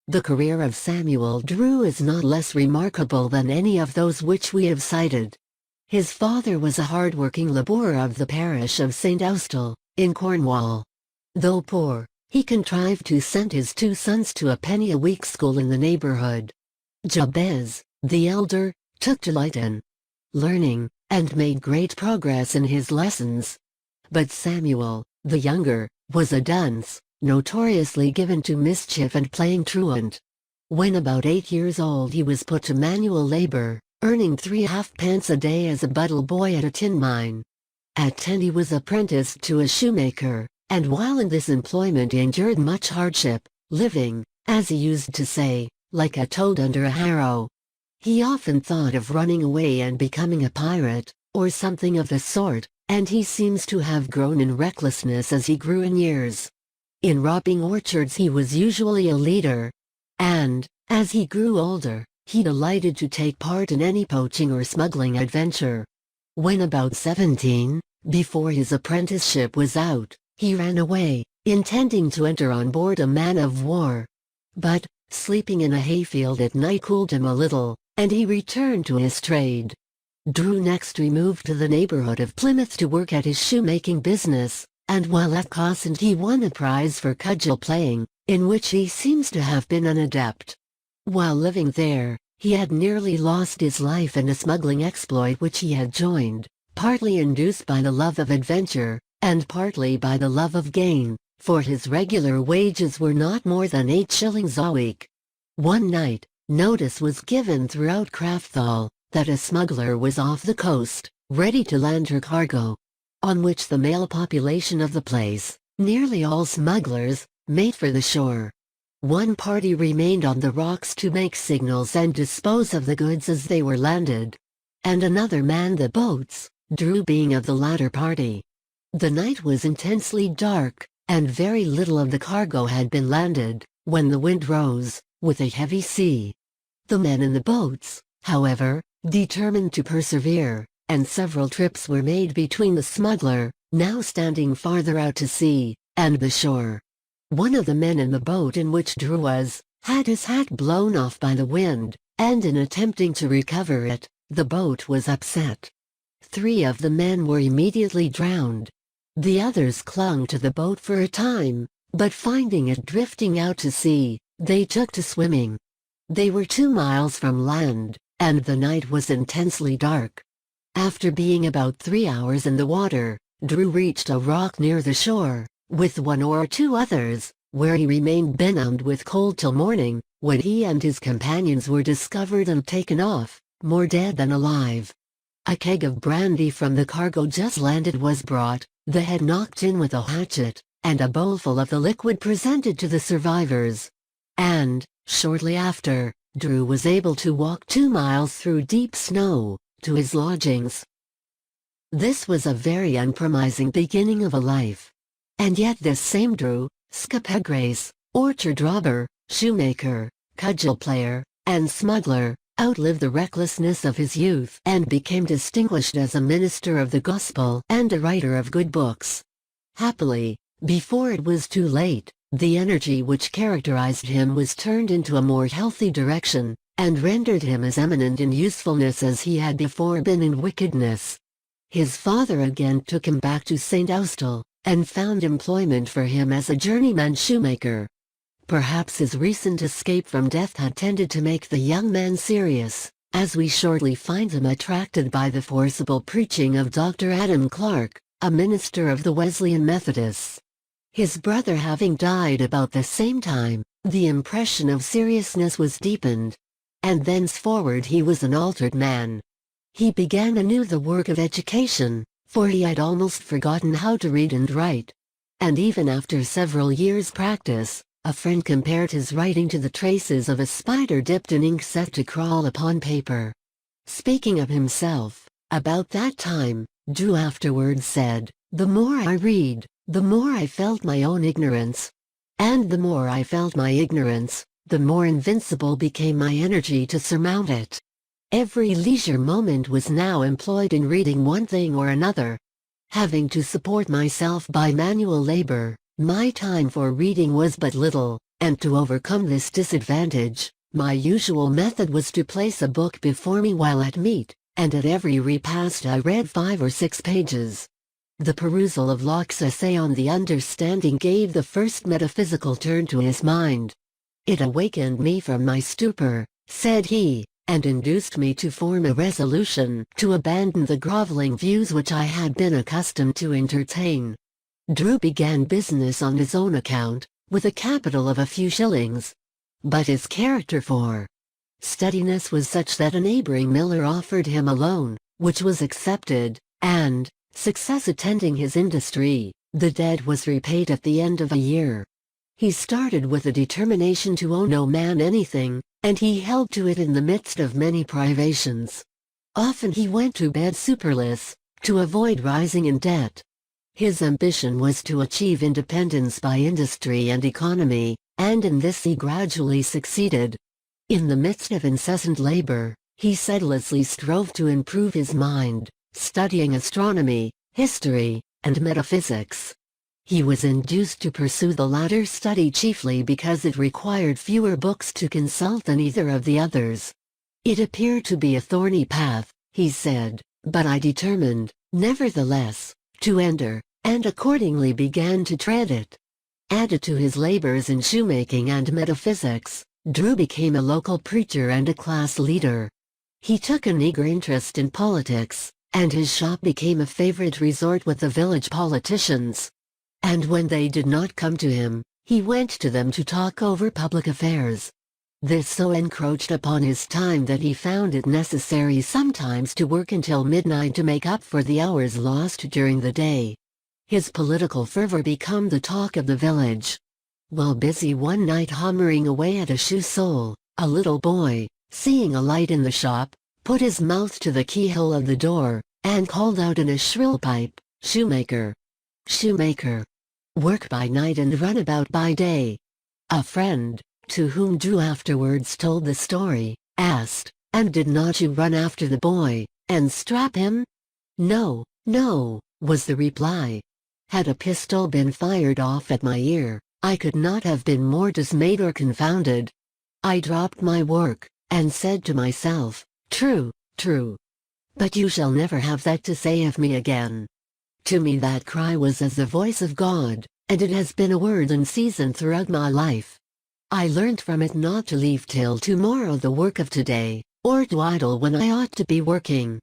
The career of Samuel Drew is not less remarkable than any of those which we have cited. His father was a hard-working labourer of the parish of St. Austell, in Cornwall. Though poor, he contrived to send his 2 sons to a penny-a-week school in the neighbourhood. Jabez, the elder, took delight in learning, and made great progress in his lessons. But Samuel, the younger, was a dunce, notoriously given to mischief and playing truant. When about 8 years old he was put to manual labour, earning 3 halfpence a day as a buddle boy at a tin mine. At 10 he was apprenticed to a shoemaker, and while in this employment he endured much hardship, living, as he used to say, like a toad under a harrow. He often thought of running away and becoming a pirate, or something of the sort, and he seems to have grown in recklessness as he grew in years. In robbing orchards he was usually a leader. And, as he grew older, he delighted to take part in any poaching or smuggling adventure. When about 17, before his apprenticeship was out, he ran away, intending to enter on board a man-of-war. But, sleeping in a hayfield at night cooled him a little, and he returned to his trade. Drew next removed to the neighbourhood of Plymouth to work at his shoemaking business, and while at Cawsand he won a prize for cudgel playing, in which he seems to have been an adept. While living there, he had nearly lost his life in a smuggling exploit which he had joined, partly induced by the love of adventure, and partly by the love of gain, for his regular wages were not more than 8 shillings a week. One night, notice was given throughout Craftthal that a smuggler was off the coast, ready to land her cargo. On which the male population of the place, nearly all smugglers, made for the shore. One party remained on the rocks to make signals and dispose of the goods as they were landed. And another manned the boats, Drew being of the latter party. The night was intensely dark, and very little of the cargo had been landed, when the wind rose, with a heavy sea. The men in the boats, however, determined to persevere, and several trips were made between the smuggler, now standing farther out to sea, and the shore. One of the men in the boat in which Drew was, had his hat blown off by the wind, and in attempting to recover it, the boat was upset. 3 of the men were immediately drowned. The others clung to the boat for a time, but finding it drifting out to sea, they took to swimming. They were 2 miles from land, and the night was intensely dark. After being about 3 hours in the water, Drew reached a rock near the shore, with 1 or 2 others, where he remained benumbed with cold till morning, when he and his companions were discovered and taken off, more dead than alive. A keg of brandy from the cargo just landed was brought, the head knocked in with a hatchet, and a bowlful of the liquid presented to the survivors. And, shortly after, Drew was able to walk 2 miles through deep snow, to his lodgings. This was a very unpromising beginning of a life. And yet this same Drew, scapegrace, orchard robber, shoemaker, cudgel player, and smuggler, outlived the recklessness of his youth and became distinguished as a minister of the gospel and a writer of good books. Happily, before it was too late, the energy which characterized him was turned into a more healthy direction, and rendered him as eminent in usefulness as he had before been in wickedness. His father again took him back to St. Austell, and found employment for him as a journeyman shoemaker. Perhaps his recent escape from death had tended to make the young man serious, as we shortly find him attracted by the forcible preaching of Dr. Adam Clarke, a minister of the Wesleyan Methodists. His brother having died about the same time, the impression of seriousness was deepened, and thenceforward he was an altered man. He began anew the work of education, for he had almost forgotten how to read and write. And even after several years' practice, a friend compared his writing to the traces of a spider dipped in ink set to crawl upon paper. Speaking of himself, about that time, Drew afterwards said, "The more I read, the more I felt my own ignorance. And the more I felt my ignorance, the more invincible became my energy to surmount it. Every leisure moment was now employed in reading one thing or another. Having to support myself by manual labor, my time for reading was but little, and to overcome this disadvantage, my usual method was to place a book before me while at meat, and at every repast I read 5 or 6 pages. The perusal of Locke's essay on the understanding gave the first metaphysical turn to his mind. It awakened me from my stupor, said he, and induced me to form a resolution to abandon the groveling views which I had been accustomed to entertain. Drew began business on his own account, with a capital of a few shillings. But his character for steadiness was such that a neighboring miller offered him a loan, which was accepted, and, success attending his industry, the debt was repaid at the end of a year. He started with a determination to owe no man anything, and he held to it in the midst of many privations. Often he went to bed supperless, to avoid rising in debt. His ambition was to achieve independence by industry and economy, and in this he gradually succeeded. In the midst of incessant labor, he sedulously strove to improve his mind, studying astronomy, history, and metaphysics. He was induced to pursue the latter study chiefly because it required fewer books to consult than either of the others. It appeared to be a thorny path, he said, but I determined, nevertheless, to enter, and accordingly began to tread it. Added to his labors in shoemaking and metaphysics, Drew became a local preacher and a class leader. He took an eager interest in politics, and his shop became a favorite resort with the village politicians. And when they did not come to him, he went to them to talk over public affairs. This so encroached upon his time that he found it necessary sometimes to work until midnight to make up for the hours lost during the day. His political fervor became the talk of the village. While busy one night hammering away at a shoe sole, a little boy, seeing a light in the shop, put his mouth to the keyhole of the door, and called out in a shrill pipe, "Shoemaker! Shoemaker! Work by night and run about by day." A friend, to whom Drew afterwards told the story, asked, "And did not you run after the boy, and strap him?" "No, no," was the reply. Had a pistol been fired off at my ear, I could not have been more dismayed or confounded. I dropped my work, and said to myself, "True, true. But you shall never have that to say of me again." To me that cry was as the voice of God, and it has been a word in season throughout my life. I learnt from it not to leave till tomorrow the work of today, or to idle when I ought to be working.